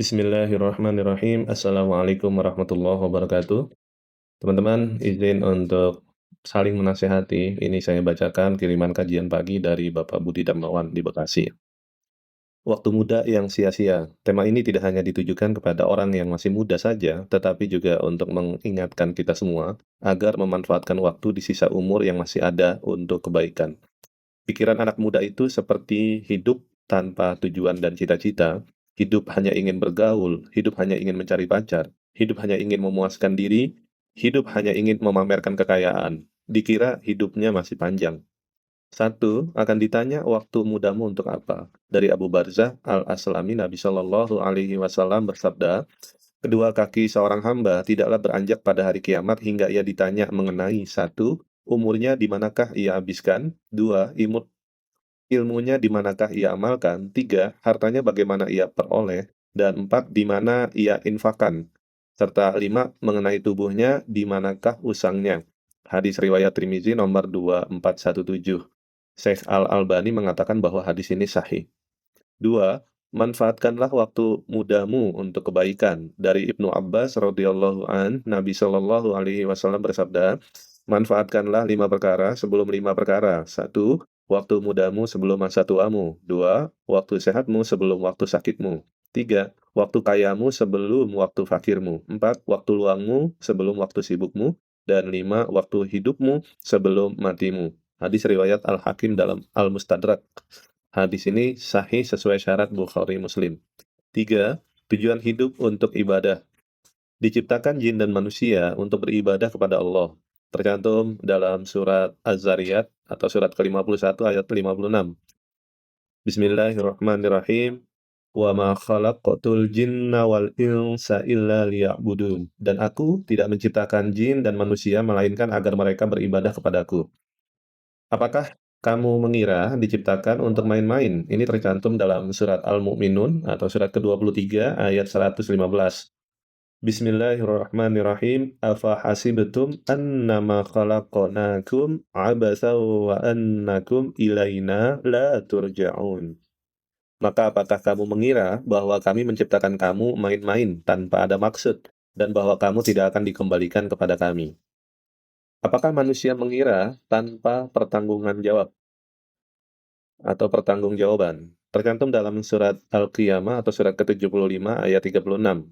Bismillahirrahmanirrahim. Assalamualaikum warahmatullahi wabarakatuh. Teman-teman, izin untuk saling menasehati. Ini saya bacakan kiriman kajian pagi dari Bapak Budi Darmawan di Bekasi. Waktu muda yang sia-sia. Tema ini tidak hanya ditujukan kepada orang yang masih muda saja, tetapi juga untuk mengingatkan kita semua agar memanfaatkan waktu di sisa umur yang masih ada untuk kebaikan. Pikiran anak muda itu seperti hidup tanpa tujuan dan cita-cita, hidup hanya ingin bergaul, hidup hanya ingin mencari pacar, hidup hanya ingin memuaskan diri, hidup hanya ingin memamerkan kekayaan. Dikira hidupnya masih panjang. Satu, akan ditanya waktu mudamu untuk apa? Dari Abu Barzah Al-Aslami, Nabi Shallallahu Alaihi Wasallam bersabda, kedua kaki seorang hamba tidaklah beranjak pada hari kiamat hingga ia ditanya mengenai satu, umurnya di manakah ia habiskan, dua, ilmunya di manakah ia amalkan, tiga, hartanya bagaimana ia peroleh, dan empat, di mana ia infakkan, serta lima, mengenai tubuhnya, di manakah usangnya. Hadis riwayat Tirmizi nomor 2417. Syekh Al-Albani mengatakan bahwa hadis ini sahih. Dua, manfaatkanlah waktu mudamu untuk kebaikan. Dari Ibnu Abbas radhiyallahu an, Nabi Shallallahu alaihi wasallam bersabda, manfaatkanlah lima perkara sebelum lima perkara. Satu, waktu mudamu sebelum masa tuamu. Dua, waktu sehatmu sebelum waktu sakitmu. Tiga, waktu kayamu sebelum waktu fakirmu. Empat, waktu luangmu sebelum waktu sibukmu. Dan lima, waktu hidupmu sebelum matimu. Hadis riwayat Al-Hakim dalam Al-Mustadrak. Hadis ini sahih sesuai syarat Bukhari Muslim. Tiga, tujuan hidup untuk ibadah. Diciptakan jin dan manusia untuk beribadah kepada Allah. Tercantum dalam surat Az-Zariyat atau surat ke-51 ayat 56. Bismillahirrahmanirrahim. Wa ma khalaqatul jinna wal insa illa liya'budun. Dan aku tidak menciptakan jin dan manusia melainkan agar mereka beribadah kepadaku. Apakah kamu mengira diciptakan untuk main-main? Ini tercantum dalam surat Al-Mu'minun atau surat ke-23 ayat 115. Bismillahirrahmanirrahim. Afa hasibtum annama khalaqnakum abatsaw wa annakum ilaina la turja'un. Maka apakah kamu mengira bahwa kami menciptakan kamu main-main tanpa ada maksud dan bahwa kamu tidak akan dikembalikan kepada kami? Apakah manusia mengira tanpa pertanggungan jawab atau pertanggungjawaban? Tercantum dalam surat Al-Qiyamah atau surat ke-75 ayat 36.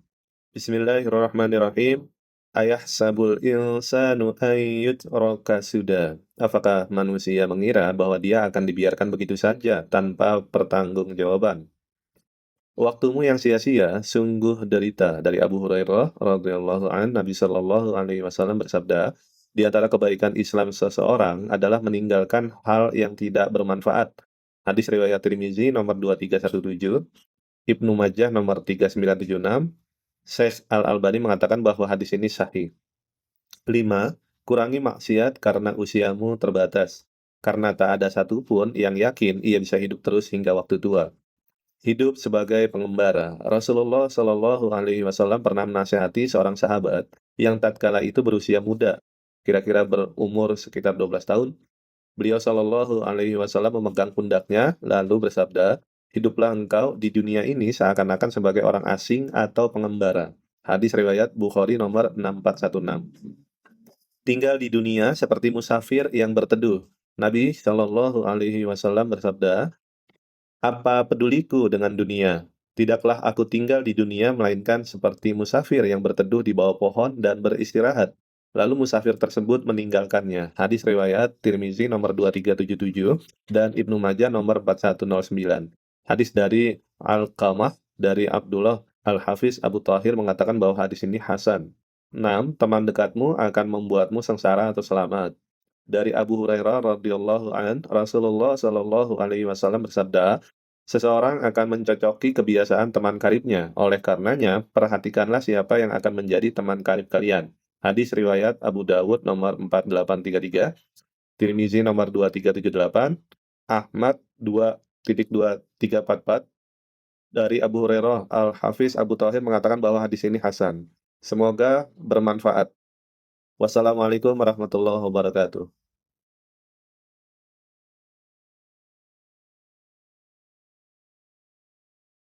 Bismillahirrahmanirrahim. Ayahsabul insanu ayyutraka suda. Apakah manusia mengira bahwa dia akan dibiarkan begitu saja tanpa pertanggungjawaban? Waktumu yang sia-sia sungguh derita. Dari Abu Hurairah radhiyallahu an, Nabi Shallallahu alaihi wasallam bersabda, di antara kebaikan Islam seseorang adalah meninggalkan hal yang tidak bermanfaat. Hadis riwayat Tirmizi nomor 2317, Ibnu Majah nomor 3976. Syekh Al-Albani mengatakan bahwa hadis ini sahih. 5. Kurangi maksiat karena usiamu terbatas. Karena tak ada satupun yang yakin ia bisa hidup terus hingga waktu tua. Hidup sebagai pengembara. Rasulullah Shallallahu Alaihi Wasallam pernah menasihati seorang sahabat yang tatkala itu berusia muda, kira-kira berumur sekitar 12 tahun. Beliau Shallallahu Alaihi Wasallam memegang pundaknya, lalu bersabda, hiduplah engkau di dunia ini seakan-akan sebagai orang asing atau pengembara. Hadis riwayat Bukhari nomor 6416. Tinggal di dunia seperti musafir yang berteduh. Nabi Shallallahu Alaihi Wasallam bersabda, apa peduliku dengan dunia? Tidaklah aku tinggal di dunia melainkan seperti musafir yang berteduh di bawah pohon dan beristirahat. Lalu musafir tersebut meninggalkannya. Hadis riwayat Tirmizi nomor 2377 dan Ibnu Majah nomor 4109. Hadis dari Al-Qamah dari Abdullah Al-Hafiz Abu Thahir mengatakan bahwa hadis ini hasan. 6. Teman dekatmu akan membuatmu sengsara atau selamat. Dari Abu Hurairah radhiyallahu an, Rasulullah shallallahu alaihi wasallam bersabda, seseorang akan mencocoki kebiasaan teman karibnya. Oleh karenanya, perhatikanlah siapa yang akan menjadi teman karib kalian. Hadis riwayat Abu Dawud nomor 4833, Tirmizi nomor 2378, Ahmad 2.2344. Dari Abu Hurairah, Al-Hafiz Abu Thahir mengatakan bahwa hadis ini hasan. Semoga bermanfaat. Wassalamualaikum warahmatullahi wabarakatuh.